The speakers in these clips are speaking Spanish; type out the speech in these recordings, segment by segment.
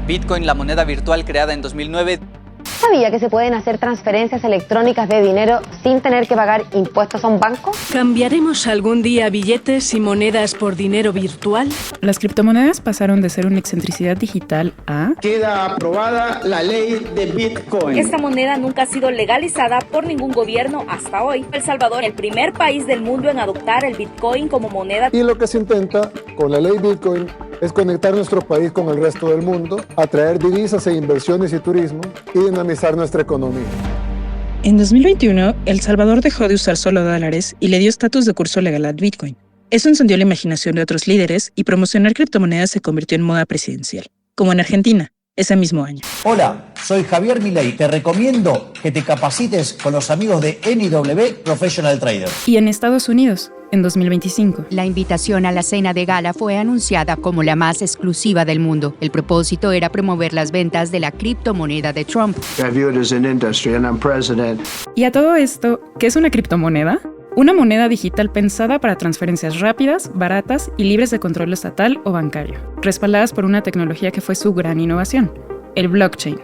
Bitcoin, la moneda virtual creada en 2009. ¿Sabía que se pueden hacer transferencias electrónicas de dinero sin tener que pagar impuestos a un banco? ¿Cambiaremos algún día billetes y monedas por dinero virtual? Las criptomonedas pasaron de ser una excentricidad digital a... Queda aprobada la ley de Bitcoin. Esta moneda nunca ha sido legalizada por ningún gobierno hasta hoy. El Salvador, el primer país del mundo en adoptar el Bitcoin como moneda. Y lo que se intenta con la ley Bitcoin es conectar nuestro país con el resto del mundo, atraer divisas e inversiones y turismo y dinamizar nuestra economía. En 2021, El Salvador dejó de usar solo dólares y le dio estatus de curso legal a Bitcoin. Eso encendió la imaginación de otros líderes y promocionar criptomonedas se convirtió en moda presidencial, como en Argentina, ese mismo año. Hola, soy Javier Milei. Te recomiendo que te capacites con los amigos de NW Professional Trader. Y en Estados Unidos, en 2025. La invitación a la cena de gala fue anunciada como la más exclusiva del mundo. El propósito era promover las ventas de la criptomoneda de Trump. Y a todo esto, ¿qué es una criptomoneda? Una moneda digital pensada para transferencias rápidas, baratas y libres de control estatal o bancario, respaldadas por una tecnología que fue su gran innovación, el blockchain.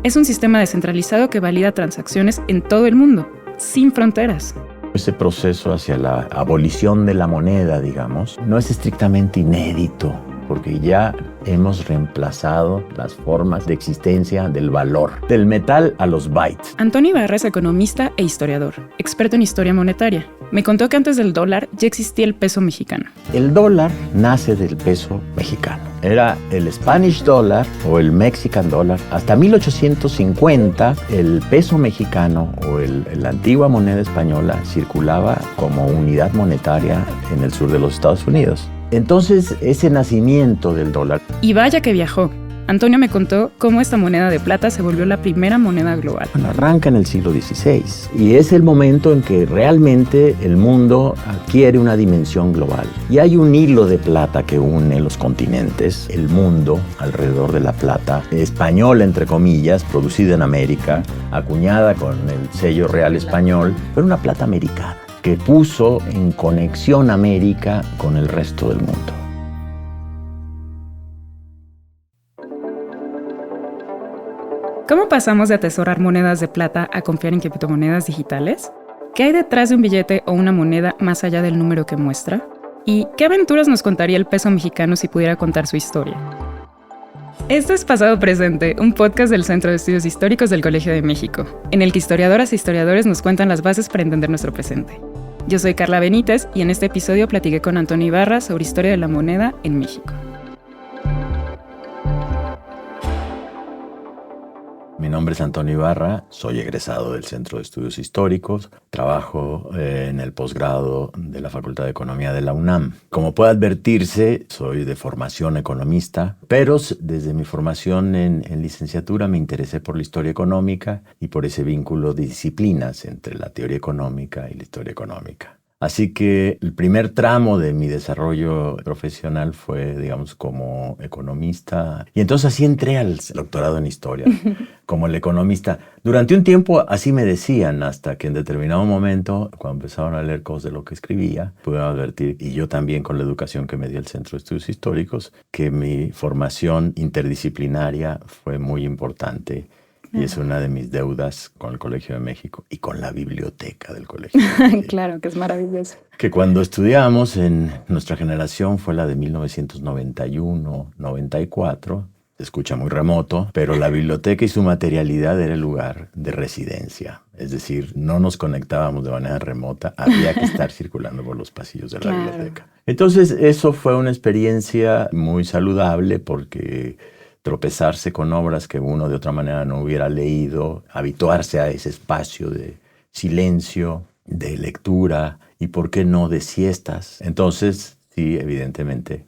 Es un sistema descentralizado que valida transacciones en todo el mundo, sin fronteras. Ese proceso hacia la abolición de la moneda, digamos, no es estrictamente inédito, porque ya hemos reemplazado las formas de existencia del valor, del metal a los bytes. Antonio Ibarra es economista e historiador, experto en historia monetaria. Me contó que antes del dólar ya existía el peso mexicano. El dólar nace del peso mexicano. Era el Spanish dollar o el Mexican dollar. Hasta 1850 el peso mexicano o la antigua moneda española circulaba como unidad monetaria en el sur de los Estados Unidos. Entonces, ese nacimiento del dólar. Y vaya que viajó. Antonio me contó cómo esta moneda de plata se volvió la primera moneda global. Bueno, arranca en el siglo XVI y es el momento en que realmente el mundo adquiere una dimensión global. Y hay un hilo de plata que une los continentes, el mundo alrededor de la plata, española entre comillas, producida en América, acuñada con el sello real español, pero una plata americana, que puso en conexión América con el resto del mundo. ¿Cómo pasamos de atesorar monedas de plata a confiar en criptomonedas digitales? ¿Qué hay detrás de un billete o una moneda más allá del número que muestra? ¿Y qué aventuras nos contaría el peso mexicano si pudiera contar su historia? Esto es Pasado Presente, un podcast del Centro de Estudios Históricos del Colegio de México, en el que historiadoras e historiadores nos cuentan las bases para entender nuestro presente. Yo soy Carla Benítez y en este episodio platiqué con Antonio Ibarra sobre historia de la moneda en México. Mi nombre es Antonio Ibarra, soy egresado del Centro de Estudios Históricos, trabajo en el posgrado de la Facultad de Economía de la UNAM. Como puede advertirse, soy de formación economista, pero desde mi formación en licenciatura me interesé por la historia económica y por ese vínculo de disciplinas entre la teoría económica y la historia económica. Así que el primer tramo de mi desarrollo profesional fue, digamos, como economista. Y entonces así entré al doctorado en historia, como el economista. Durante un tiempo así me decían, hasta que en determinado momento, cuando empezaron a leer cosas de lo que escribía, pudieron advertir, y yo también con la educación que me dio el Centro de Estudios Históricos, que mi formación interdisciplinaria fue muy importante. Y es una de mis deudas con el Colegio de México y con la biblioteca del Colegio de México. Claro, que es maravilloso. Que cuando estudiamos en nuestra generación fue la de 1991-94. Se escucha muy remoto, pero la biblioteca y su materialidad era el lugar de residencia. Es decir, no nos conectábamos de manera remota, había que estar circulando por los pasillos de la biblioteca. Entonces, eso fue una experiencia muy saludable porque tropezarse con obras que uno de otra manera no hubiera leído, habituarse a ese espacio de silencio, de lectura y, ¿por qué no?, de siestas. Entonces, sí, evidentemente,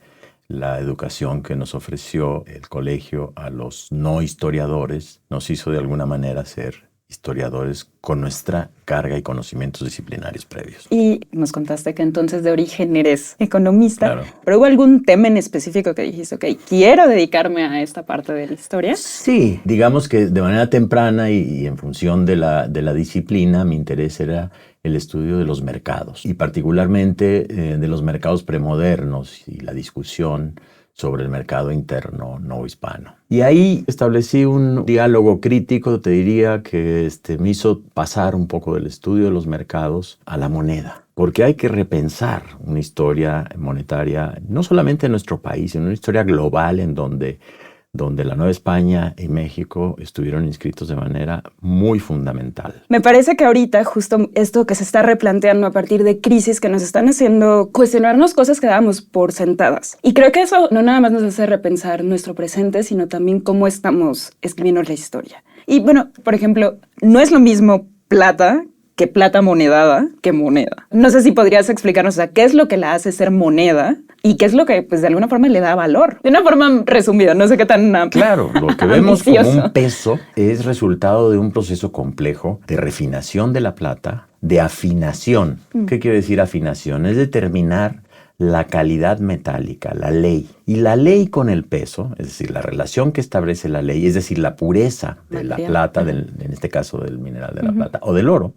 la educación que nos ofreció el colegio a los no historiadores nos hizo de alguna manera ser historiadores con nuestra carga y conocimientos disciplinarios previos. Y nos contaste que entonces de origen eres economista, Claro. pero ¿hubo algún tema en específico que dijiste, ok, quiero dedicarme a esta parte de la historia? Sí, digamos que de manera temprana y en función de la disciplina, mi interés era el estudio de los mercados y particularmente de los mercados premodernos y la discusión sobre el mercado interno no hispano. Y ahí establecí un diálogo crítico, te diría, que me hizo pasar un poco del estudio de los mercados a la moneda. Porque hay que repensar una historia monetaria, no solamente en nuestro país, sino una historia global en donde la Nueva España y México estuvieron inscritos de manera muy fundamental. Me parece que ahorita justo esto que se está replanteando a partir de crisis que nos están haciendo cuestionarnos cosas que dábamos por sentadas. Y creo que eso no nada más nos hace repensar nuestro presente, sino también cómo estamos escribiendo la historia. Y bueno, por ejemplo, no es lo mismo plata que plata monedada que moneda. No sé si podrías explicarnos, o sea, qué es lo que la hace ser moneda y qué es lo que, pues, de alguna forma le da valor. De una forma resumida, no sé qué tan... Claro, lo que vemos como un peso es resultado de un proceso complejo de refinación de la plata, de afinación. ¿Qué quiere decir afinación? Es determinar la calidad metálica, la ley. Y la ley con el peso, es decir, la relación que establece la ley, es decir, la pureza de la plata, en este caso del mineral de la plata, o del oro,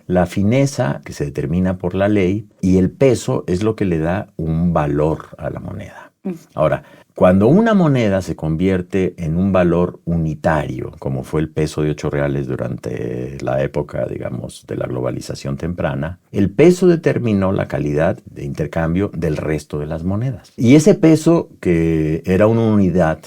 la fineza que se determina por la ley, y el peso es lo que le da un valor a la moneda. Ahora, cuando una moneda se convierte en un valor unitario, como fue el peso de 8 reales durante la época, digamos, de la globalización temprana, el peso determinó la calidad de intercambio del resto de las monedas. Y ese peso, que era una unidad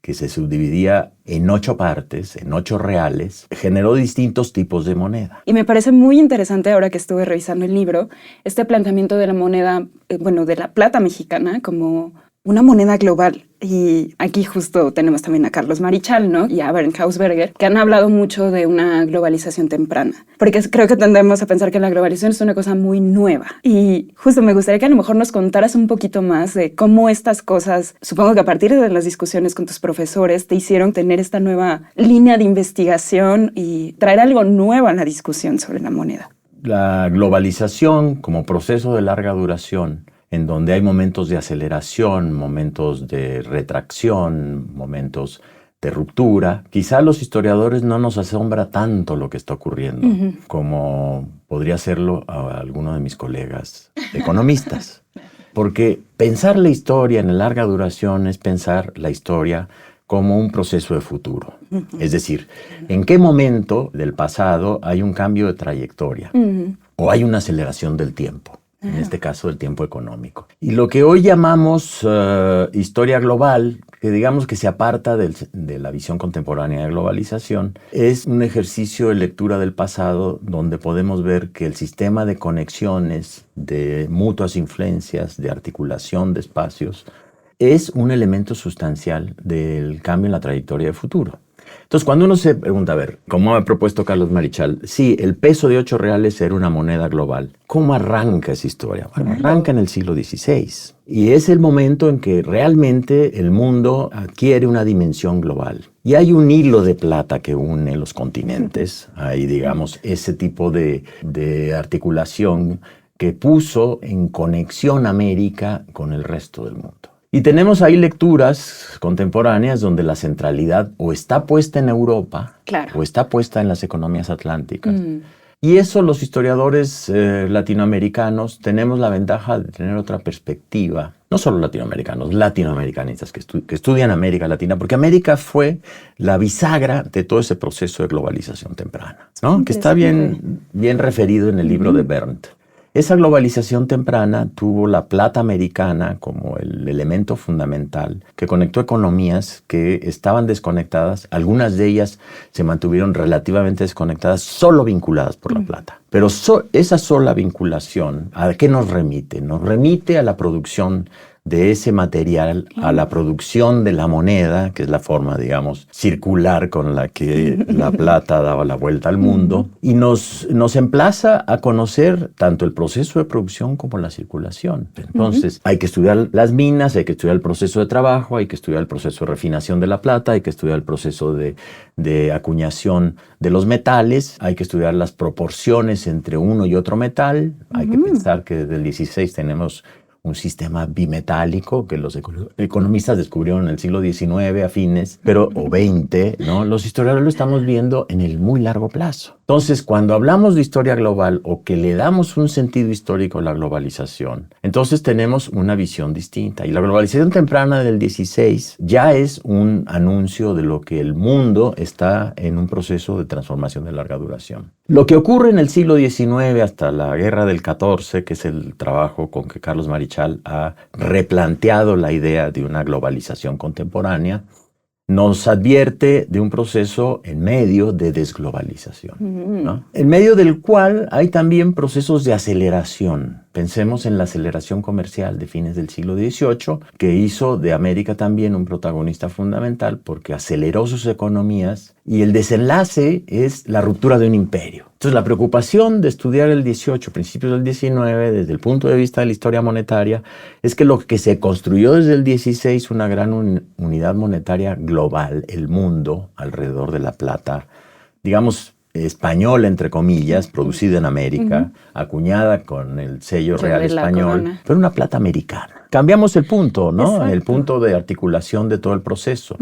que se subdividía en 8 partes, en 8 reales, generó distintos tipos de moneda. Y me parece muy interesante, ahora que estuve revisando el libro, este planteamiento de la moneda, de la plata mexicana como una moneda global. Y aquí justo tenemos también a Carlos Marichal, ¿no? Y a Bernd Hausberger, que han hablado mucho de una globalización temprana. Porque creo que tendemos a pensar que la globalización es una cosa muy nueva. Y justo me gustaría que a lo mejor nos contaras un poquito más de cómo estas cosas, supongo que a partir de las discusiones con tus profesores, te hicieron tener esta nueva línea de investigación y traer algo nuevo a la discusión sobre la moneda. La globalización como proceso de larga duración, en donde hay momentos de aceleración, momentos de retracción, momentos de ruptura. Quizá a los historiadores no nos asombra tanto lo que está ocurriendo, como podría hacerlo a alguno de mis colegas economistas. Porque pensar la historia en larga duración es pensar la historia como un proceso de futuro. Es decir, ¿en qué momento del pasado hay un cambio de trayectoria? O hay una aceleración del tiempo. En este caso, el tiempo económico. Y lo que hoy llamamos historia global, que digamos que se aparta de la visión contemporánea de globalización, es un ejercicio de lectura del pasado donde podemos ver que el sistema de conexiones, de mutuas influencias, de articulación de espacios, es un elemento sustancial del cambio en la trayectoria de futuro. Entonces, cuando uno se pregunta, a ver, como ha propuesto Carlos Marichal, sí, el peso de 8 reales era una moneda global. ¿Cómo arranca esa historia? Bueno, arranca en el siglo XVI. Y es el momento en que realmente el mundo adquiere una dimensión global. Y hay un hilo de plata que une los continentes. Hay, digamos, ese tipo de articulación que puso en conexión América con el resto del mundo. Y tenemos ahí lecturas contemporáneas donde la centralidad o está puesta en Europa, o está puesta en las economías atlánticas. Y eso los historiadores latinoamericanos tenemos la ventaja de tener otra perspectiva. No solo latinoamericanos, latinoamericanistas que estudian América Latina, porque América fue la bisagra de todo ese proceso de globalización temprana, ¿no? Que está bien referido en el libro de Bernd. Esa globalización temprana tuvo la plata americana como el elemento fundamental que conectó economías que estaban desconectadas. Algunas de ellas se mantuvieron relativamente desconectadas, solo vinculadas por la plata. Pero esa sola vinculación, ¿a qué nos remite? Nos remite a la producción de ese material, a la producción de la moneda, que es la forma, digamos, circular con la que la plata daba la vuelta al mundo, y nos emplaza a conocer tanto el proceso de producción como la circulación. Entonces, hay que estudiar las minas, hay que estudiar el proceso de trabajo, hay que estudiar el proceso de refinación de la plata, hay que estudiar el proceso de acuñación de los metales, hay que estudiar las proporciones entre uno y otro metal, hay que pensar que desde el 16 tenemos un sistema bimetálico que los economistas descubrieron en el siglo XIX a fines, o XX, ¿no? Los historiadores lo estamos viendo en el muy largo plazo. Entonces, cuando hablamos de historia global o que le damos un sentido histórico a la globalización, entonces tenemos una visión distinta. Y la globalización temprana del 16 ya es un anuncio de lo que el mundo está en un proceso de transformación de larga duración. Lo que ocurre en el siglo XIX hasta la Guerra del 14, que es el trabajo con que Carlos Marichal ha replanteado la idea de una globalización contemporánea, nos advierte de un proceso en medio de desglobalización, ¿no? En medio del cual hay también procesos de aceleración. Pensemos en la aceleración comercial de fines del siglo XVIII, que hizo de América también un protagonista fundamental porque aceleró sus economías, y el desenlace es la ruptura de un imperio. Entonces, la preocupación de estudiar el XVIII, principios del XIX, desde el punto de vista de la historia monetaria, es que lo que se construyó desde el XVI, una gran unidad monetaria global, el mundo alrededor de la plata, digamos, española, entre comillas, producida en América, acuñada con el sello real español, pero una plata americana. Cambiamos el punto, ¿no? Exacto. El punto de articulación de todo el proceso.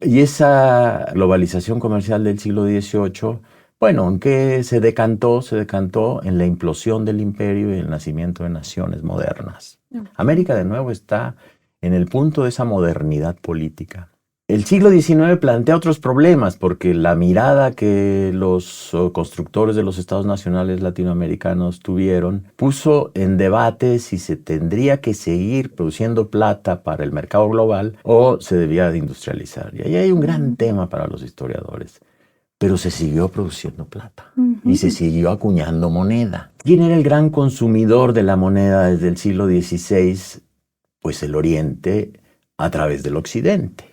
Y esa globalización comercial del siglo XVIII, bueno, ¿en qué se decantó? Se decantó en la implosión del imperio y el nacimiento de naciones modernas. América, de nuevo, está en el punto de esa modernidad política. El siglo XIX plantea otros problemas porque la mirada que los constructores de los estados nacionales latinoamericanos tuvieron puso en debate si se tendría que seguir produciendo plata para el mercado global o se debía de industrializar. Y ahí hay un gran tema para los historiadores. Pero se siguió produciendo plata y se siguió acuñando moneda. ¿Quién era el gran consumidor de la moneda desde el siglo XVI? Pues el Oriente a través del Occidente.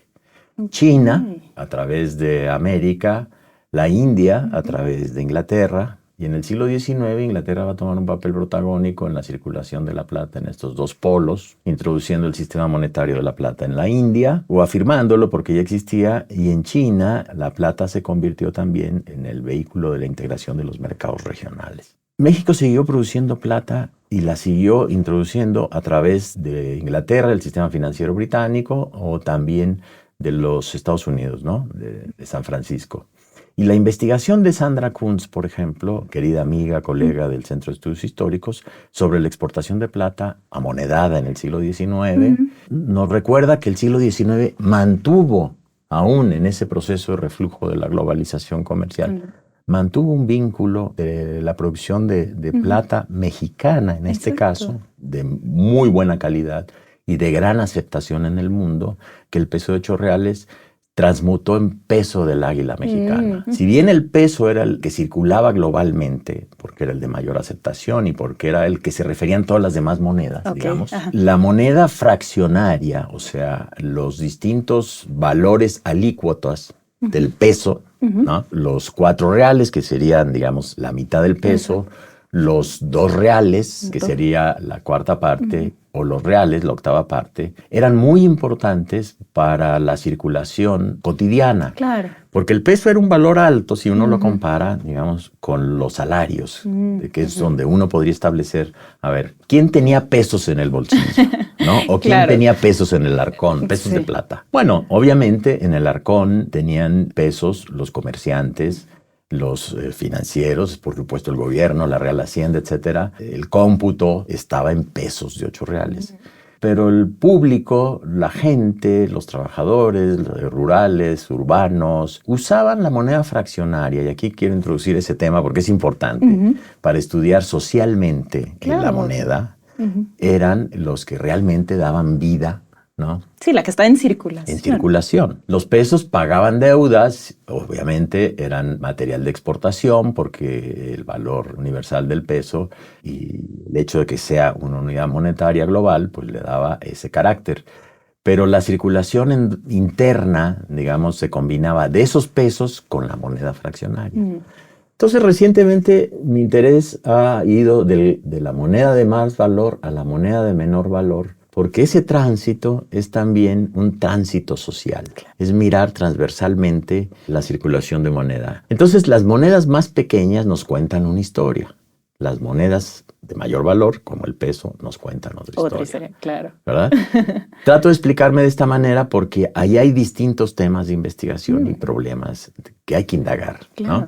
China, a través de América, la India, a través de Inglaterra, y en el siglo XIX Inglaterra va a tomar un papel protagónico en la circulación de la plata en estos dos polos, introduciendo el sistema monetario de la plata en la India, o afirmándolo porque ya existía, y en China la plata se convirtió también en el vehículo de la integración de los mercados regionales. México siguió produciendo plata y la siguió introduciendo a través de Inglaterra, el sistema financiero británico, o también de los Estados Unidos, ¿no? De San Francisco. Y la investigación de Sandra Kuntz, por ejemplo, querida amiga, colega del Centro de Estudios Históricos, sobre la exportación de plata amonedada en el siglo XIX, nos recuerda que el siglo XIX mantuvo, aún en ese proceso de reflujo de la globalización comercial, mantuvo un vínculo de la producción de plata mexicana, en este caso, de muy buena calidad y de gran aceptación en el mundo, que el peso de 8 reales transmutó en peso del águila mexicana. Si bien el peso era el que circulaba globalmente, porque era el de mayor aceptación y porque era el que se referían todas las demás monedas, digamos, la moneda fraccionaria, o sea, los distintos valores alícuotas del peso, ¿no? Los 4 reales, que serían, digamos, la mitad del peso, los 2 reales, que sería la cuarta parte, o los reales, la octava parte, eran muy importantes para la circulación cotidiana. Claro. Porque el peso era un valor alto si uno lo compara, digamos, con los salarios, que es donde uno podría establecer, a ver, ¿quién tenía pesos en el bolsillo? ¿No? ¿O quién tenía pesos en el arcón, pesos de plata? Bueno, obviamente en el arcón tenían pesos los comerciantes, los financieros, por supuesto el gobierno, la Real Hacienda, etcétera. El cómputo estaba en pesos de 8 reales. Pero el público, la gente, los trabajadores rurales, urbanos, usaban la moneda fraccionaria. Y aquí quiero introducir ese tema porque es importante. Para estudiar socialmente la moneda, eran los que realmente daban vida, ¿no? Sí, la que está en circulación. En circulación. Los pesos pagaban deudas, obviamente eran material de exportación porque el valor universal del peso y el hecho de que sea una unidad monetaria global, pues le daba ese carácter. Pero la circulación interna, digamos, se combinaba de esos pesos con la moneda fraccionaria. Entonces, recientemente mi interés ha ido de la moneda de más valor a la moneda de menor valor, porque ese tránsito es también un tránsito social. Es mirar transversalmente la circulación de moneda. Entonces, las monedas más pequeñas nos cuentan una historia. las monedas de mayor valor, como el peso, nos cuentan otra historia. Claro. ¿Verdad? Trato de explicarme de esta manera porque ahí hay distintos temas de investigación y problemas que hay que indagar, Claro. ¿no?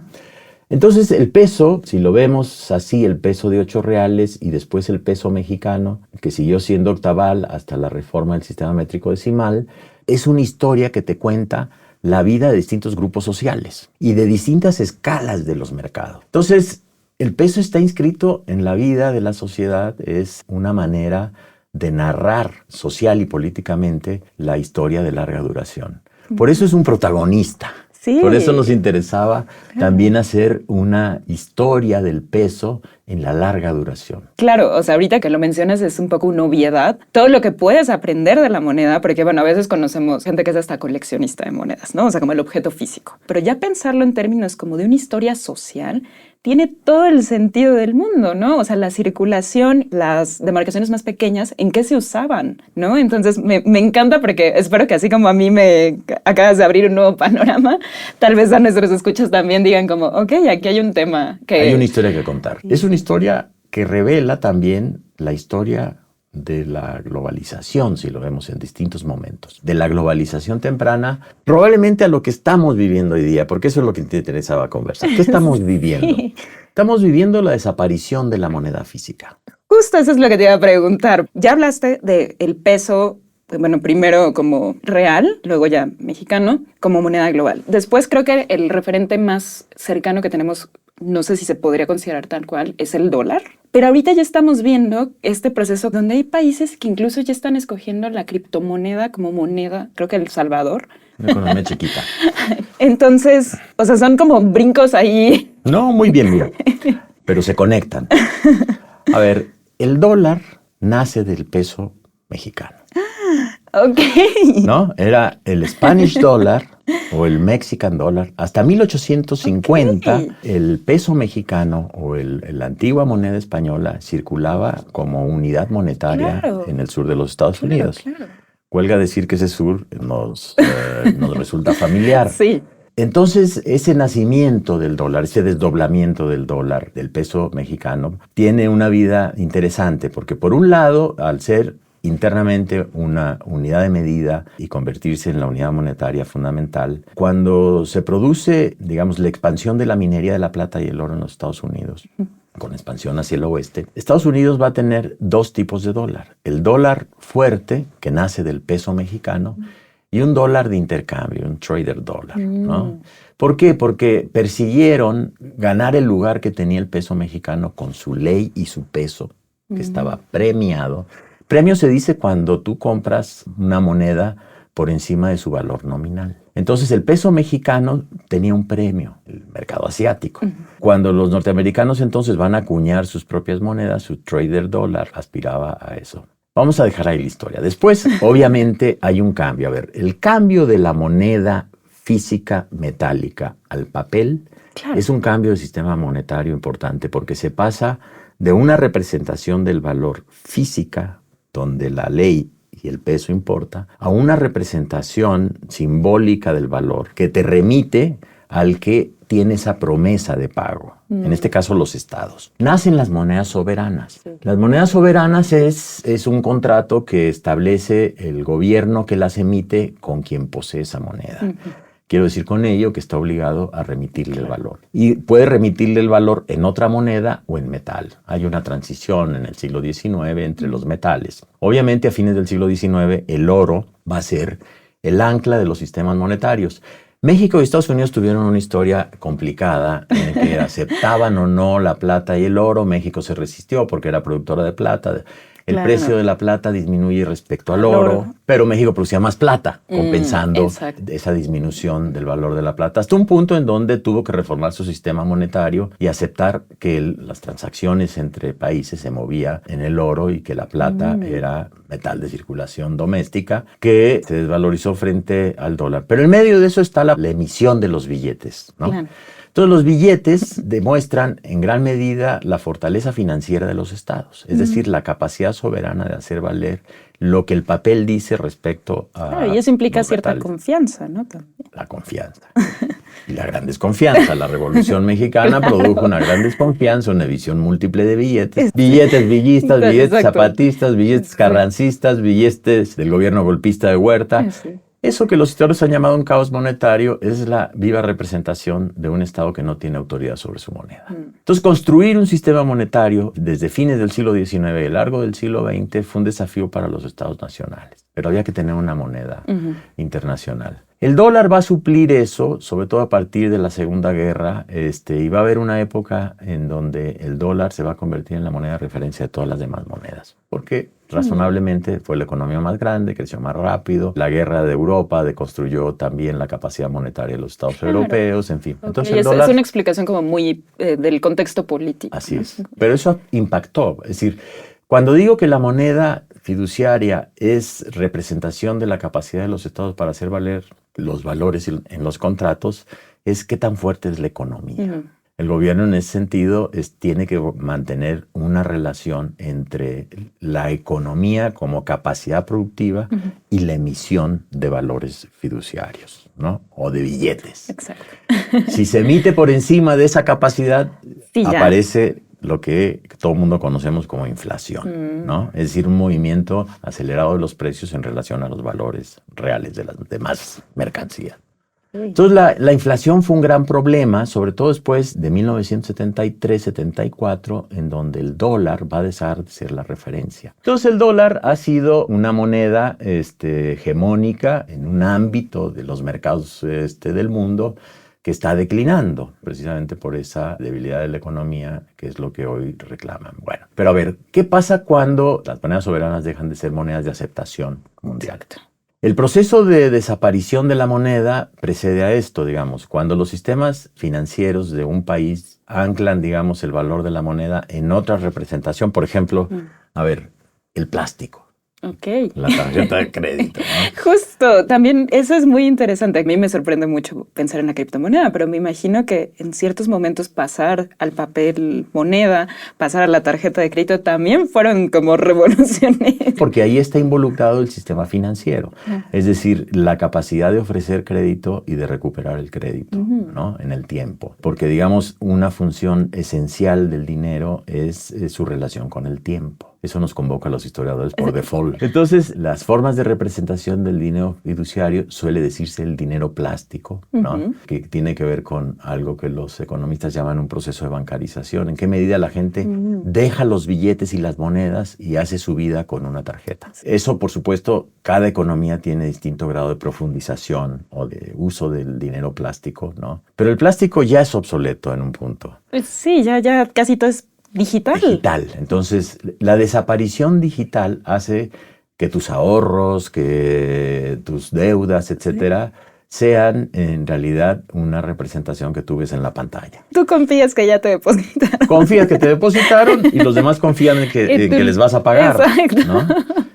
Entonces, el peso, si lo vemos así, el peso de 8 reales y después el peso mexicano, que siguió siendo octaval hasta la reforma del sistema métrico decimal, es una historia que te cuenta la vida de distintos grupos sociales y de distintas escalas de los mercados. Entonces, el peso está inscrito en la vida de la sociedad, es una manera de narrar social y políticamente la historia de larga duración. Por eso es un protagonista. Sí. Por eso nos interesaba también hacer una historia del peso en la larga duración. Claro, o sea, ahorita que lo mencionas es un poco una obviedad. Todo lo que puedes aprender de la moneda, porque bueno, a veces conocemos gente que es hasta coleccionista de monedas, ¿no? O sea, como el objeto físico. Pero ya pensarlo en términos como de una historia social tiene todo el sentido del mundo, ¿no? O sea, la circulación, las demarcaciones más pequeñas, ¿en qué se usaban, no? Entonces, me encanta porque espero que así como a mí me acabas de abrir un nuevo panorama, tal vez a nuestros escuchas también digan como, ok, aquí hay un tema que... Hay una historia que contar. Es una historia que revela también la historia de la globalización, si lo vemos en distintos momentos. De la globalización temprana, probablemente a lo que estamos viviendo hoy día, porque eso es lo que te interesaba conversar. ¿Qué estamos viviendo? Sí. Estamos viviendo la desaparición de la moneda física. Justo eso es lo que te iba a preguntar. Ya hablaste del peso, bueno, primero como real, luego ya mexicano, como moneda global. Después creo que el referente más cercano que tenemos, no sé si se podría considerar tal cual, es el dólar. Pero ahorita ya estamos viendo este proceso donde hay países que incluso ya están escogiendo la criptomoneda como moneda, creo que El Salvador. Una economía chiquita. Entonces, o sea, son como brincos ahí. No, muy bien, mira, pero se conectan. A ver, el dólar nace del peso mexicano. Ok. ¿No? Era el Spanish dollar o el Mexican dollar. Hasta 1850, okay, el peso mexicano o la antigua moneda española circulaba como unidad monetaria, claro, en el sur de los Estados Unidos. Claro. Huelga decir que ese sur nos resulta familiar. Sí. Entonces, ese nacimiento del dólar, ese desdoblamiento del dólar, del peso mexicano, tiene una vida interesante porque, por un lado, al ser internamente una unidad de medida y convertirse en la unidad monetaria fundamental, cuando se produce, digamos, la expansión de la minería de la plata y el oro en los Estados Unidos, con expansión hacia el oeste, Estados Unidos va a tener dos tipos de dólar. El dólar fuerte, que nace del peso mexicano, y un dólar de intercambio, un trader dólar, ¿no? ¿Por qué? Porque persiguieron ganar el lugar que tenía el peso mexicano con su ley y su peso, que estaba premiado. Premio se dice cuando tú compras una moneda por encima de su valor nominal. Entonces el peso mexicano tenía un premio, el mercado asiático. Cuando los norteamericanos entonces van a acuñar sus propias monedas, su trader dólar aspiraba a eso. Vamos a dejar ahí la historia. Después, obviamente, hay un cambio. A ver, el cambio de la moneda física metálica al papel, claro, es un cambio de sistema monetario importante porque se pasa de una representación del valor física, donde la ley y el peso importa, a una representación simbólica del valor que te remite al que tiene esa promesa de pago. En este caso, los estados. Nacen las monedas soberanas. Sí. Las monedas soberanas es un contrato que establece el gobierno que las emite con quien posee esa moneda. Quiero decir con ello que está obligado a remitirle el valor. Y puede remitirle el valor en otra moneda o en metal. Hay una transición en el siglo XIX entre los metales. Obviamente, a fines del siglo XIX, el oro va a ser el ancla de los sistemas monetarios. México y Estados Unidos tuvieron una historia complicada en que aceptaban o no la plata y el oro. México se resistió porque era productora de plata. El precio de la plata disminuye respecto al oro, pero México producía más plata, compensando esa disminución del valor de la plata, hasta un punto en donde tuvo que reformar su sistema monetario y aceptar que las transacciones entre países se movían en el oro y que la plata era metal de circulación doméstica que se desvalorizó frente al dólar. Pero en medio de eso está la emisión de los billetes, ¿no? Claro. Entonces, los billetes demuestran en gran medida la fortaleza financiera de los estados, es decir, la capacidad soberana de hacer valer lo que el papel dice respecto a... Claro, y eso implica cierta confianza, ¿no? También. La confianza. y la gran desconfianza. La Revolución Mexicana produjo una gran desconfianza, una visión múltiple de billetes. Billetes villistas, billetes zapatistas, billetes carrancistas, billetes del gobierno golpista de Huerta. Eso que los historiadores han llamado un caos monetario es la viva representación de un Estado que no tiene autoridad sobre su moneda. Entonces, construir un sistema monetario desde fines del siglo XIX y largo del siglo XX fue un desafío para los Estados nacionales, pero había que tener una moneda internacional. El dólar va a suplir eso, sobre todo a partir de la Segunda Guerra, y va a haber una época en donde el dólar se va a convertir en la moneda de referencia de todas las demás monedas, porque razonablemente fue la economía más grande, creció más rápido, la guerra de Europa deconstruyó también la capacidad monetaria de los Estados europeos, en fin. Okay. Entonces el dólar, es una explicación como muy del contexto político. Así es, pero eso impactó, es decir, cuando digo que la moneda fiduciaria es representación de la capacidad de los estados para hacer valer los valores en los contratos, es qué tan fuerte es la economía. El gobierno en ese sentido tiene que mantener una relación entre la economía como capacidad productiva y la emisión de valores fiduciarios, ¿no? O de billetes. Exacto. Si se emite por encima de esa capacidad, aparece lo que todo el mundo conocemos como inflación, ¿no? Es decir, un movimiento acelerado de los precios en relación a los valores reales de las demás mercancías. Entonces, la inflación fue un gran problema, sobre todo después de 1973-74, en donde el dólar va a dejar de ser la referencia. Entonces, el dólar ha sido una moneda hegemónica en un ámbito de los mercados del mundo que está declinando, precisamente por esa debilidad de la economía, que es lo que hoy reclaman. Bueno, pero a ver, ¿qué pasa cuando las monedas soberanas dejan de ser monedas de aceptación mundial? El proceso de desaparición de la moneda precede a esto, digamos, cuando los sistemas financieros de un país anclan, digamos, el valor de la moneda en otra representación, por ejemplo, a ver, el plástico. Ok. La tarjeta de crédito, ¿no? Justo, también eso es muy interesante. A mí me sorprende mucho pensar en la criptomoneda, pero me imagino que en ciertos momentos pasar al papel moneda, pasar a la tarjeta de crédito también fueron como revoluciones. Porque ahí está involucrado el sistema financiero, es decir, la capacidad de ofrecer crédito y de recuperar el crédito, ¿no? En el tiempo. Porque, digamos, una función esencial del dinero es su relación con el tiempo. Eso nos convoca a los historiadores por default. Entonces, las formas de representación del dinero fiduciario suele decirse el dinero plástico, ¿no? Que tiene que ver con algo que los economistas llaman un proceso de bancarización. ¿En qué medida la gente deja los billetes y las monedas y hace su vida con una tarjeta? Eso, por supuesto, cada economía tiene distinto grado de profundización o de uso del dinero plástico, ¿no? Pero el plástico ya es obsoleto en un punto. Sí, ya casi todo es digital. Entonces, la desaparición digital hace que tus ahorros, que tus deudas, etcétera, sean en realidad una representación que tú ves en la pantalla. Tú confías que ya te depositaron. Confías que te depositaron y los demás confían en que les vas a pagar. Exacto. ¿No?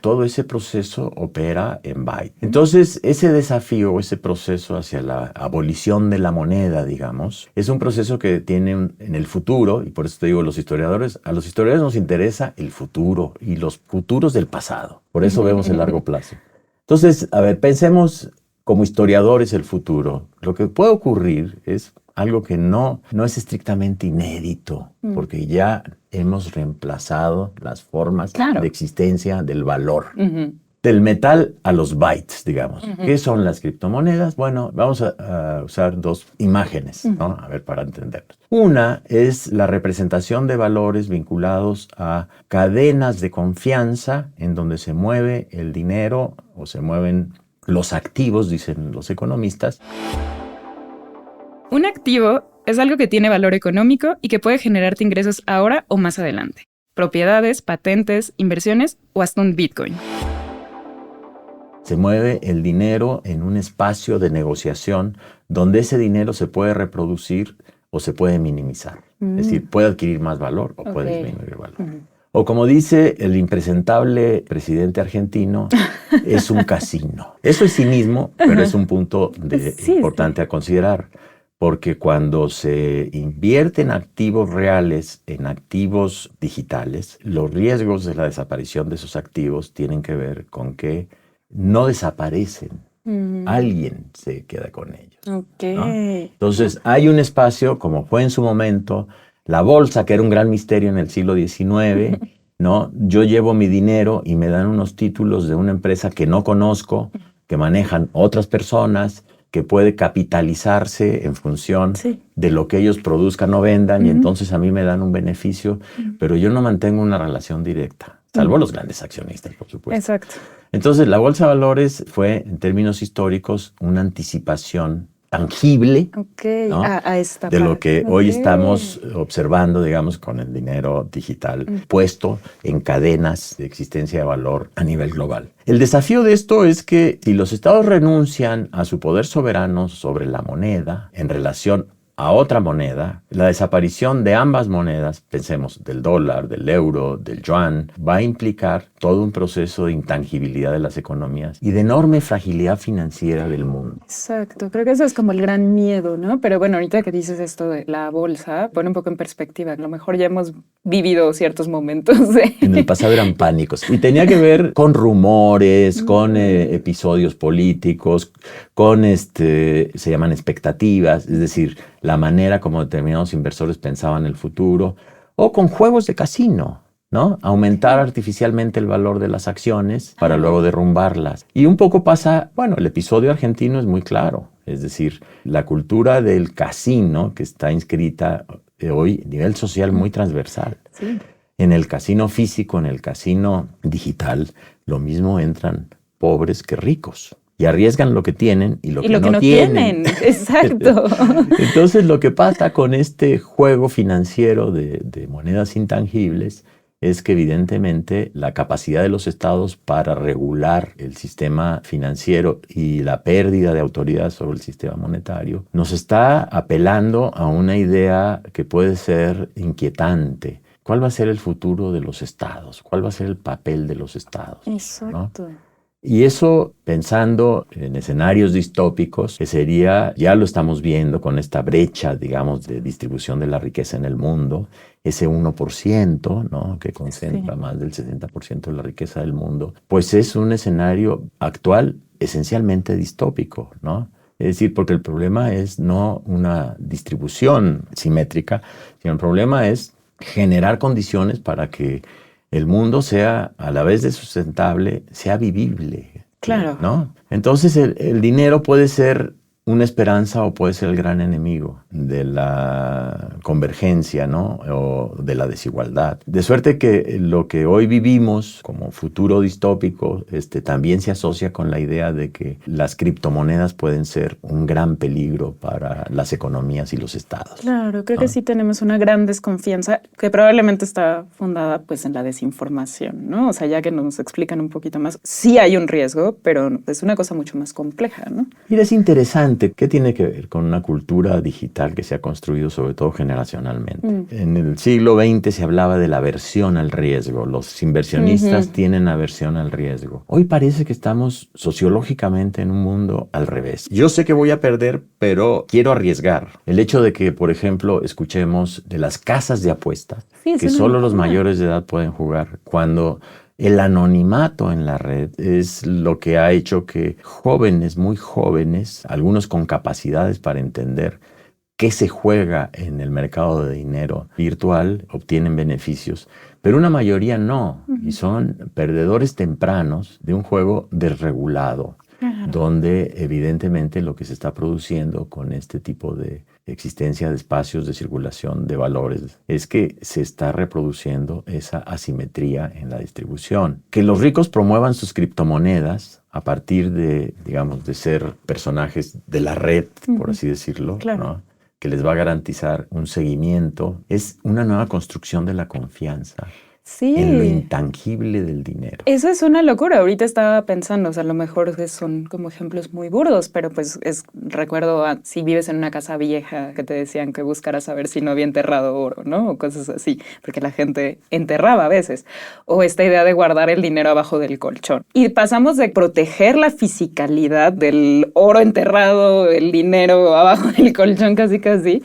Todo ese proceso opera en byte. Entonces, ese desafío, ese proceso hacia la abolición de la moneda, digamos, es un proceso que tiene en el futuro, y por eso te digo, a los historiadores nos interesa el futuro y los futuros del pasado. Por eso vemos el largo plazo. Entonces, a ver, pensemos como historiadores el futuro. Lo que puede ocurrir es algo que no es estrictamente inédito, porque ya hemos reemplazado las formas de existencia del valor. Del metal a los bytes, digamos. ¿Qué son las criptomonedas? Bueno, vamos a usar dos imágenes, ¿no? A ver, para entenderlos. Una es la representación de valores vinculados a cadenas de confianza en donde se mueve el dinero o se mueven los activos, dicen los economistas. Un activo es algo que tiene valor económico y que puede generarte ingresos ahora o más adelante. Propiedades, patentes, inversiones o hasta un Bitcoin. Se mueve el dinero en un espacio de negociación donde ese dinero se puede reproducir o se puede minimizar. Es decir, puede adquirir más valor o puede disminuir valor. O como dice el impresentable presidente argentino, es un casino. Eso es cinismo, pero es un punto importante a considerar. Porque cuando se invierten activos reales en activos digitales, los riesgos de la desaparición de esos activos tienen que ver con que no desaparecen, Alguien se queda con ellos. Ok. ¿No? Entonces, hay un espacio, como fue en su momento, la bolsa, que era un gran misterio en el siglo XIX, ¿no? Yo llevo mi dinero y me dan unos títulos de una empresa que no conozco, que manejan otras personas, que puede capitalizarse en función de lo que ellos produzcan o vendan, y entonces a mí me dan un beneficio, pero yo no mantengo una relación directa, salvo los grandes accionistas, por supuesto. Exacto. Entonces, la Bolsa de Valores fue, en términos históricos, una anticipación tangible, ¿no? a esta de lo parte. que hoy estamos observando, digamos, con el dinero digital puesto en cadenas de existencia de valor a nivel global. El desafío de esto es que si los estados renuncian a su poder soberano sobre la moneda en relación a otra moneda, la desaparición de ambas monedas, pensemos del dólar, del euro, del yuan, va a implicar todo un proceso de intangibilidad de las economías y de enorme fragilidad financiera del mundo. Exacto, creo que eso es como el gran miedo, ¿no? Pero bueno, ahorita que dices esto de la bolsa, pone un poco en perspectiva. A lo mejor ya hemos vivido ciertos momentos. En el pasado eran pánicos y tenía que ver con rumores, con episodios políticos, con se llaman expectativas, es decir, la manera como determinados inversores pensaban el futuro, o con juegos de casino, ¿no? Aumentar artificialmente el valor de las acciones para luego derrumbarlas. Y un poco pasa, bueno, el episodio argentino es muy claro, es decir, la cultura del casino que está inscrita hoy a nivel social muy transversal. Sí. En el casino físico, en el casino digital, lo mismo entran pobres que ricos. Y arriesgan lo que tienen y lo que no tienen. Exacto. Entonces, lo que pasa con este juego financiero de monedas intangibles es que evidentemente la capacidad de los estados para regular el sistema financiero y la pérdida de autoridad sobre el sistema monetario nos está apelando a una idea que puede ser inquietante. ¿Cuál va a ser el futuro de los estados? ¿Cuál va a ser el papel de los estados? Exacto. ¿No? Y eso, pensando en escenarios distópicos, que sería, ya lo estamos viendo con esta brecha, digamos, de distribución de la riqueza en el mundo, ese 1%, ¿no? Que concentra más del 70% de la riqueza del mundo, pues es un escenario actual esencialmente distópico, ¿no? Es decir, porque el problema es no una distribución simétrica, sino el problema es generar condiciones para que el mundo sea, a la vez de sustentable, sea vivible. Claro. ¿No? Entonces el dinero puede ser una esperanza o puede ser el gran enemigo de la convergencia, ¿no? O de la desigualdad. De suerte que lo que hoy vivimos como futuro distópico también se asocia con la idea de que las criptomonedas pueden ser un gran peligro para las economías y los estados. Claro, creo que sí tenemos una gran desconfianza que probablemente está fundada pues en la desinformación, ¿no? O sea, ya que nos explican un poquito más, sí hay un riesgo, pero es una cosa mucho más compleja, ¿no? Y es interesante. ¿Qué tiene que ver con una cultura digital que se ha construido sobre todo generacionalmente? En el siglo XX se hablaba de la aversión al riesgo. Los inversionistas tienen aversión al riesgo. Hoy parece que estamos sociológicamente en un mundo al revés. Yo sé que voy a perder, pero quiero arriesgar. El hecho de que, por ejemplo, escuchemos de las casas de apuestas, que solo los mayores de edad pueden jugar, cuando el anonimato en la red es lo que ha hecho que jóvenes, muy jóvenes, algunos con capacidades para entender qué se juega en el mercado de dinero virtual, obtienen beneficios, pero una mayoría no, y son perdedores tempranos de un juego desregulado, donde evidentemente lo que se está produciendo con este tipo de existencia de espacios de circulación de valores es que se está reproduciendo esa asimetría en la distribución. Que los ricos promuevan sus criptomonedas a partir de, digamos, de ser personajes de la red, por así decirlo, ¿no? Que les va a garantizar un seguimiento, es una nueva construcción de la confianza. Sí. En lo intangible del dinero. Eso es una locura. Ahorita estaba pensando, o sea, a lo mejor son como ejemplos muy burdos, pero pues recuerdo si vives en una casa vieja que te decían que buscaras a ver si no había enterrado oro, ¿no? O cosas así, porque la gente enterraba a veces. O esta idea de guardar el dinero abajo del colchón. Y pasamos de proteger la fisicalidad del oro enterrado, el dinero abajo del colchón casi,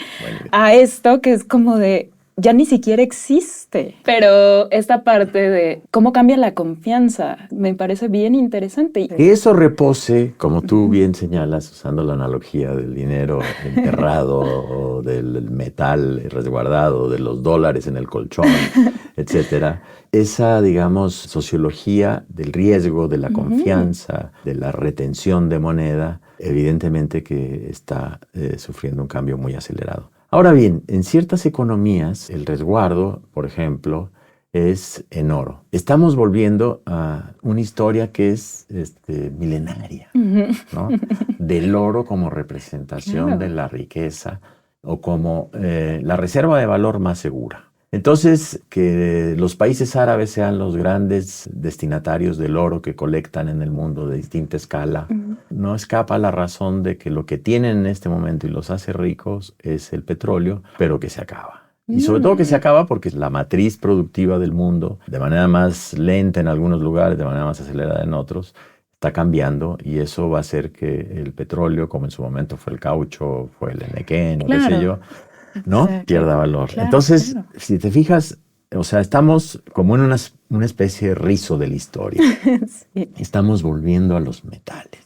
a esto que es como de ya ni siquiera existe. Pero esta parte de cómo cambia la confianza me parece bien interesante. Que eso repose, como tú bien señalas, usando la analogía del dinero enterrado o del metal resguardado, de los dólares en el colchón, etcétera. Esa, digamos, sociología del riesgo, de la confianza, de la retención de moneda, evidentemente que está sufriendo un cambio muy acelerado. Ahora bien, en ciertas economías, el resguardo, por ejemplo, es en oro. Estamos volviendo a una historia que es milenaria, ¿no? Del oro como representación de la riqueza o como la reserva de valor más segura. Entonces, que los países árabes sean los grandes destinatarios del oro que colectan en el mundo de distinta escala, no escapa a la razón de que lo que tienen en este momento y los hace ricos es el petróleo, pero que se acaba. Y sobre todo que se acaba porque la matriz productiva del mundo, de manera más lenta en algunos lugares, de manera más acelerada en otros, está cambiando, y eso va a hacer que el petróleo, como en su momento fue el caucho, fue el enequén, qué sé yo, ¿no? Pierda valor. Entonces, si te fijas, o sea, estamos como en una especie de rizo de la historia. Estamos volviendo a los metales.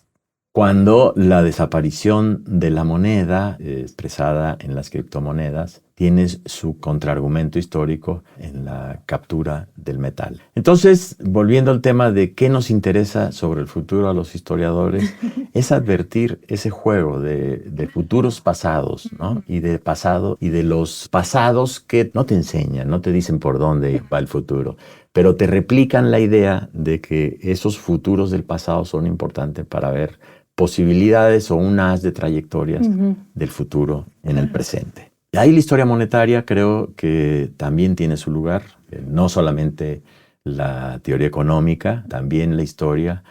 Cuando la desaparición de la moneda, expresada en las criptomonedas, tiene su contraargumento histórico en la captura del metal. Entonces, volviendo al tema de qué nos interesa sobre el futuro a los historiadores, es advertir ese juego de futuros pasados, ¿no? Y de los pasados que no te enseñan, no te dicen por dónde va el futuro, pero te replican la idea de que esos futuros del pasado son importantes para ver posibilidades o un haz de trayectorias del futuro en el presente. Ahí la historia monetaria creo que también tiene su lugar, no solamente la teoría económica, también la historia.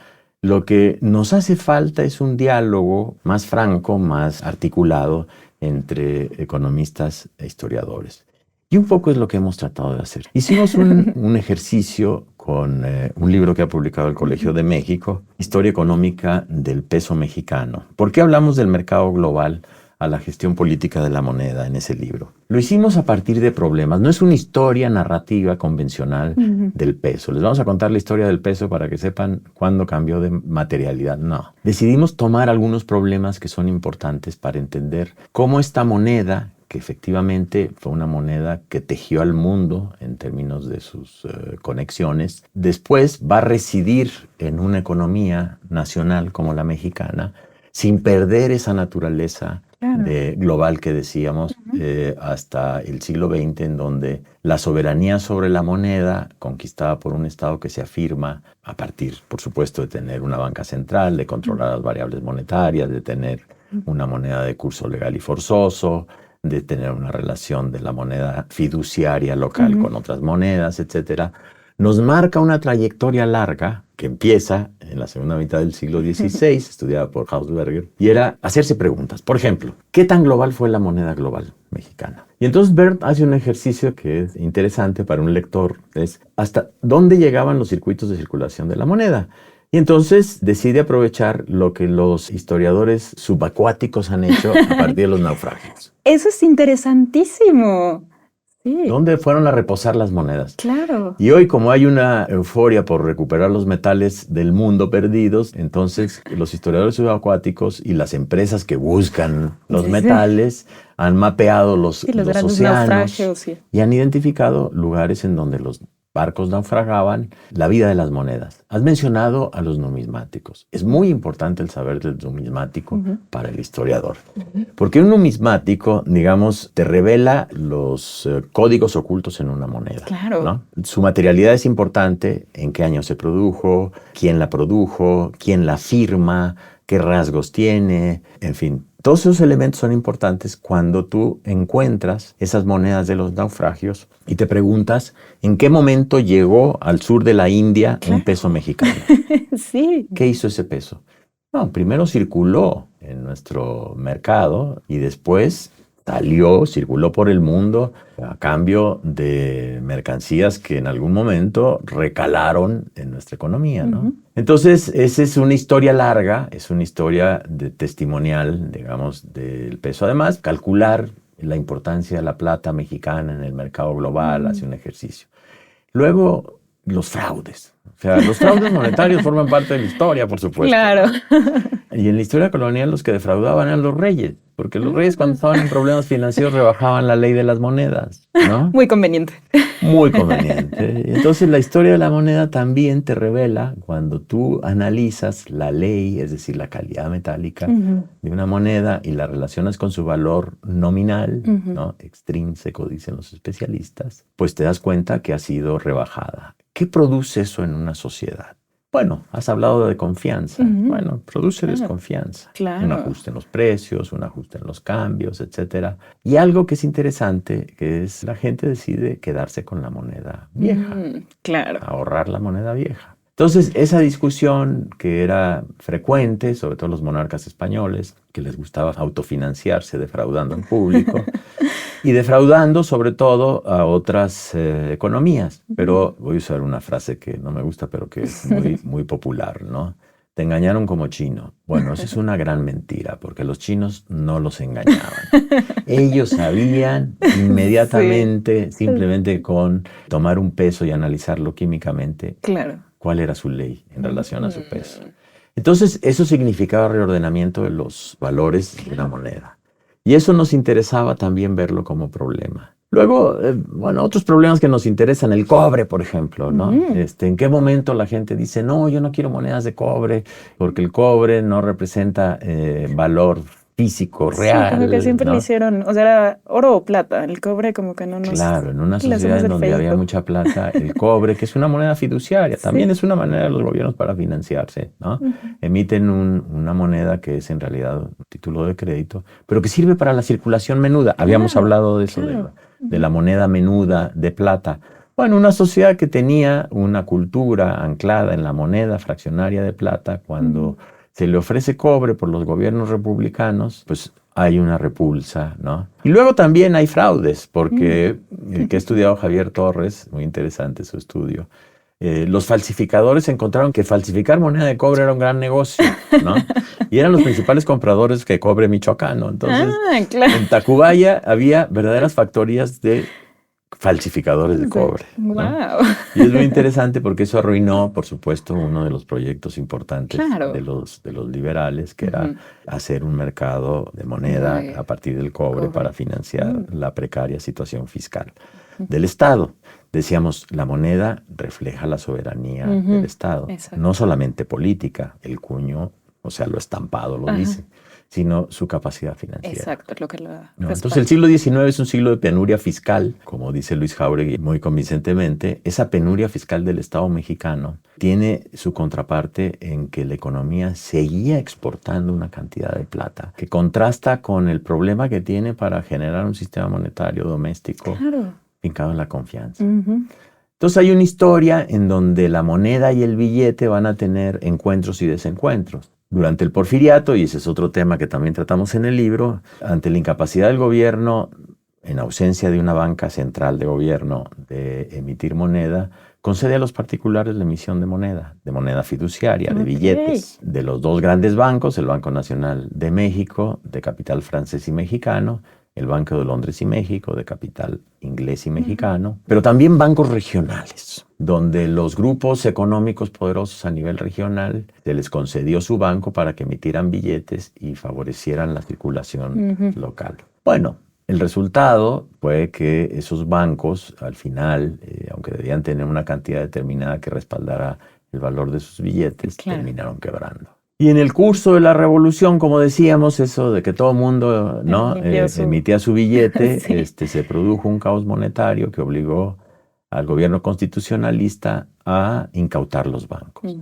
Lo que nos hace falta es un diálogo más franco, más articulado entre economistas e historiadores. Y un poco es lo que hemos tratado de hacer. Hicimos un ejercicio con un libro que ha publicado el Colegio de México, Historia Económica del Peso Mexicano. ¿Por qué hablamos del mercado global a la gestión política de la moneda en ese libro? Lo hicimos a partir de problemas. No es una historia narrativa convencional del peso. Les vamos a contar la historia del peso para que sepan cuándo cambió de materialidad. No. Decidimos tomar algunos problemas que son importantes para entender cómo esta moneda, que efectivamente fue una moneda que tejió al mundo en términos de sus conexiones, después va a residir en una economía nacional como la mexicana, sin perder esa naturaleza global que decíamos hasta el siglo XX, en donde la soberanía sobre la moneda, conquistada por un Estado que se afirma a partir, por supuesto, de tener una banca central, de controlar las variables monetarias, de tener una moneda de curso legal y forzoso, de tener una relación de la moneda fiduciaria local con otras monedas, etcétera, nos marca una trayectoria larga que empieza en la segunda mitad del siglo XVI, estudiada por Hausberger, y era hacerse preguntas. Por ejemplo, ¿qué tan global fue la moneda global mexicana? Y entonces Bert hace un ejercicio que es interesante para un lector, es hasta dónde llegaban los circuitos de circulación de la moneda. Y entonces decide aprovechar lo que los historiadores subacuáticos han hecho a partir de los naufragios. Eso es interesantísimo. Sí. ¿Dónde fueron a reposar las monedas? Claro. Y hoy, como hay una euforia por recuperar los metales del mundo perdidos, entonces los historiadores subacuáticos y las empresas que buscan los metales han mapeado los océanos y han identificado lugares en donde los barcos naufragaban, la vida de las monedas. Has mencionado a los numismáticos. Es muy importante el saber del numismático para el historiador. Porque un numismático, digamos, te revela los códigos ocultos en una moneda. Claro. ¿No? Su materialidad es importante, en qué año se produjo, quién la produjo, quién la firma, qué rasgos tiene, en fin. Todos esos elementos son importantes cuando tú encuentras esas monedas de los naufragios y te preguntas en qué momento llegó al sur de la India un peso mexicano. Sí. ¿Qué hizo ese peso? No, primero circuló en nuestro mercado y después circuló por el mundo a cambio de mercancías que en algún momento recalaron en nuestra economía, ¿no? Entonces, esa es una historia larga, es una historia testimonial, digamos, del peso. Además, calcular la importancia de la plata mexicana en el mercado global, hace un ejercicio. Luego, los fraudes. O sea, los fraudes monetarios forman parte de la historia, por supuesto. Claro. Y en la historia colonial los que defraudaban eran los reyes, porque los reyes cuando estaban en problemas financieros rebajaban la ley de las monedas, ¿no? Muy conveniente. Muy conveniente. Entonces la historia de la moneda también te revela, cuando tú analizas la ley, es decir, la calidad metálica de una moneda y la relacionas con su valor nominal, ¿no? Extrínseco, dicen los especialistas, pues te das cuenta que ha sido rebajada. ¿Qué produce eso en una sociedad? Bueno, has hablado de confianza. Bueno, produce desconfianza. Claro. Un ajuste en los precios, un ajuste en los cambios, etc. Y algo que es interesante, que es la gente decide quedarse con la moneda vieja. Claro. Ahorrar la moneda vieja. Entonces, esa discusión que era frecuente, sobre todo los monarcas españoles, que les gustaba autofinanciarse defraudando en público, y defraudando sobre todo a otras economías. Pero voy a usar una frase que no me gusta, pero que es muy popular, ¿no? Te engañaron como chino. Bueno, eso es una gran mentira, porque los chinos no los engañaban. Ellos sabían inmediatamente, simplemente con tomar un peso y analizarlo químicamente, cuál era su ley en relación a su peso. Entonces, eso significaba reordenamiento de los valores de la moneda. Y eso nos interesaba también verlo como problema. Luego, otros problemas que nos interesan, el cobre, por ejemplo, ¿no? ¿En qué momento la gente dice, no, yo no quiero monedas de cobre, porque el cobre no representa valor físico, real? Sí, como que siempre le hicieron, o sea, era oro o plata, el cobre como que no nos... Claro, en una sociedad en donde había mucha plata, el cobre, que es una moneda fiduciaria, también es una manera de los gobiernos para financiarse, ¿no? Emiten una moneda que es en realidad un título de crédito, pero que sirve para la circulación menuda. Habíamos hablado de eso, de la moneda menuda de plata. Bueno, una sociedad que tenía una cultura anclada en la moneda fraccionaria de plata, cuando se le ofrece cobre por los gobiernos republicanos, pues hay una repulsa, ¿no? Y luego también hay fraudes, porque el que ha estudiado Javier Torres, muy interesante su estudio, los falsificadores encontraron que falsificar moneda de cobre era un gran negocio, ¿no? Y eran los principales compradores de cobre michoacano. Entonces, en Tacubaya había verdaderas factorías de falsificadores de cobre, ¿no? Wow. Y es muy interesante porque eso arruinó, por supuesto, uno de los proyectos importantes de los liberales, que era hacer un mercado de moneda a partir del cobre para financiar la precaria situación fiscal del Estado. Decíamos, la moneda refleja la soberanía del Estado, no solamente política, el cuño, o sea, lo estampado lo dice, sino su capacidad financiera. Exacto, es lo que lo ¿no? Entonces el siglo XIX es un siglo de penuria fiscal, como dice Luis Jáuregui muy convincentemente. Esa penuria fiscal del Estado mexicano tiene su contraparte en que la economía seguía exportando una cantidad de plata que contrasta con el problema que tiene para generar un sistema monetario doméstico fincado en la confianza. Entonces hay una historia en donde la moneda y el billete van a tener encuentros y desencuentros. Durante el Porfiriato, y ese es otro tema que también tratamos en el libro, ante la incapacidad del gobierno, en ausencia de una banca central de gobierno, de emitir moneda, concede a los particulares la emisión de moneda fiduciaria, de billetes, de los dos grandes bancos, el Banco Nacional de México, de capital francés y mexicano, el Banco de Londres y México, de capital inglés y mexicano, pero también bancos regionales, donde los grupos económicos poderosos a nivel regional se les concedió su banco para que emitieran billetes y favorecieran la circulación local. Bueno, el resultado fue que esos bancos, al final, aunque debían tener una cantidad determinada que respaldara el valor de sus billetes, terminaron quebrando. Y en el curso de la revolución, como decíamos, eso de que todo el mundo emitía su billete, se produjo un caos monetario que obligó al gobierno constitucionalista a incautar los bancos.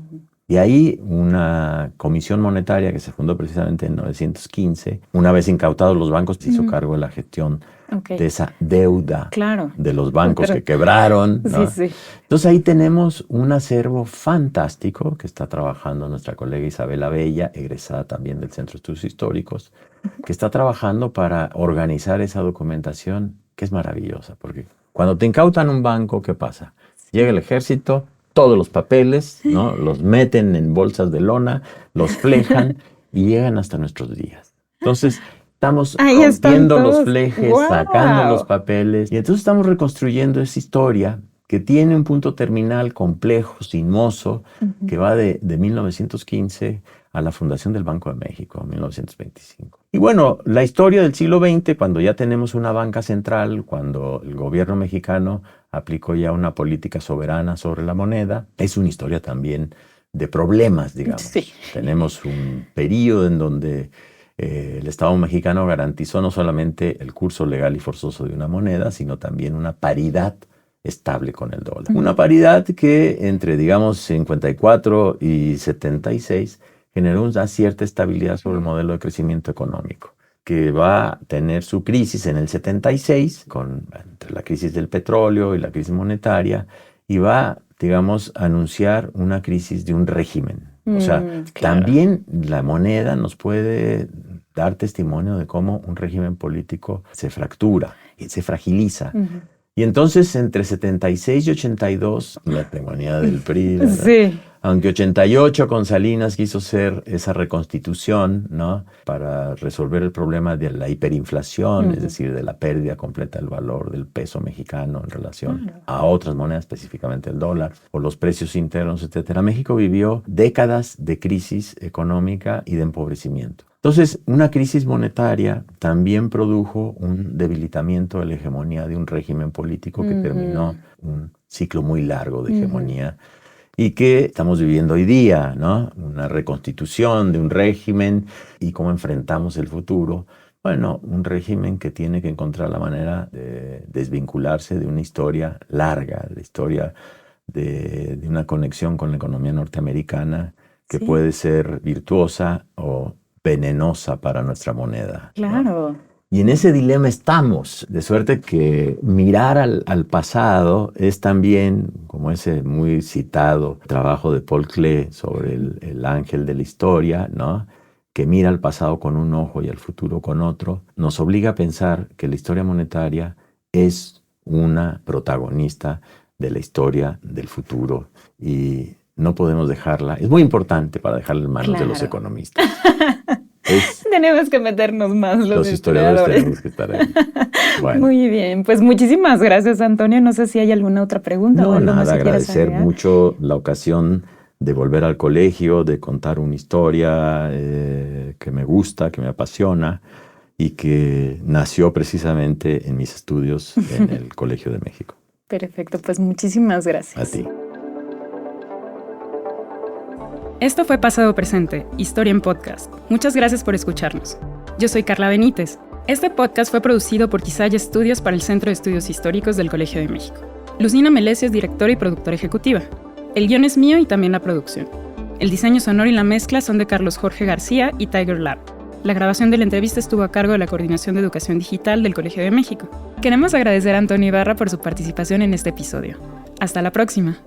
Y ahí una comisión monetaria que se fundó precisamente en 1915, una vez incautados los bancos, se hizo cargo de la gestión de esa deuda de los bancos que quebraron, ¿no? Entonces ahí tenemos un acervo fantástico que está trabajando nuestra colega Isabela Bella, egresada también del Centro de Estudios Históricos, que está trabajando para organizar esa documentación que es maravillosa, porque cuando te incautan un banco, ¿qué pasa? Llega el ejército, todos los papeles, ¿no? Los meten en bolsas de lona, los flejan y llegan hasta nuestros días. Entonces, Estamos Ahí están rompiendo los todos. flejes, ¡Guau! sacando los papeles. Y entonces estamos reconstruyendo esa historia que tiene un punto terminal complejo, sinuoso, que va de 1915 a la fundación del Banco de México, 1925. Y bueno, la historia del siglo XX, cuando ya tenemos una banca central, cuando el gobierno mexicano aplicó ya una política soberana sobre la moneda, es una historia también de problemas, digamos. Sí. Tenemos un periodo en donde el Estado mexicano garantizó no solamente el curso legal y forzoso de una moneda, sino también una paridad estable con el dólar. Una paridad que entre, digamos, 54 y 76 generó una cierta estabilidad sobre el modelo de crecimiento económico, que va a tener su crisis en el 76, entre la crisis del petróleo y la crisis monetaria, y va, digamos, a anunciar una crisis de un régimen. O sea, claro. También la moneda nos puede dar testimonio de cómo un régimen político se fractura y se fragiliza. Y entonces, entre 76 y 82, la hegemonía del PRI, ¿verdad? Sí. Aunque 88 con Salinas quiso hacer esa reconstitución, ¿no?, para resolver el problema de la hiperinflación, es decir, de la pérdida completa del valor del peso mexicano en relación a otras monedas, específicamente el dólar, o los precios internos, etc. México vivió décadas de crisis económica y de empobrecimiento. Entonces, una crisis monetaria también produjo un debilitamiento de la hegemonía de un régimen político que terminó un ciclo muy largo de hegemonía y que estamos viviendo hoy día, ¿no? Una reconstitución de un régimen y cómo enfrentamos el futuro. Bueno, un régimen que tiene que encontrar la manera de desvincularse de una historia larga, de la historia de una conexión con la economía norteamericana que puede ser virtuosa o venenosa para nuestra moneda. Claro. ¿No? Y en ese dilema estamos, de suerte que mirar al pasado es también, como ese muy citado trabajo de Paul Klee sobre el ángel de la historia, ¿no?, que mira al pasado con un ojo y al futuro con otro, nos obliga a pensar que la historia monetaria es una protagonista de la historia del futuro y no podemos dejarla. Es muy importante para dejarla en manos de los economistas. Tenemos que meternos más los historiadores tenemos que estar ahí. Bueno. Muy bien, pues muchísimas gracias, Antonio. No sé si hay alguna otra pregunta o algo nada, más que quieras agradecer agregar. mucho la ocasión de volver al colegio, de contar una historia que me gusta, que me apasiona y que nació precisamente en mis estudios en el Colegio de México. Perfecto, pues muchísimas gracias. A ti. Esto fue Pasado Presente, Historia en Podcast. Muchas gracias por escucharnos. Yo soy Carla Benítez. Este podcast fue producido por Quisaya Estudios para el Centro de Estudios Históricos del Colegio de México. Lucina Melesio es directora y productora ejecutiva. El guión es mío y también la producción. El diseño sonoro y la mezcla son de Carlos Jorge García y Tiger Lab. La grabación de la entrevista estuvo a cargo de la Coordinación de Educación Digital del Colegio de México. Queremos agradecer a Antonio Ibarra por su participación en este episodio. Hasta la próxima.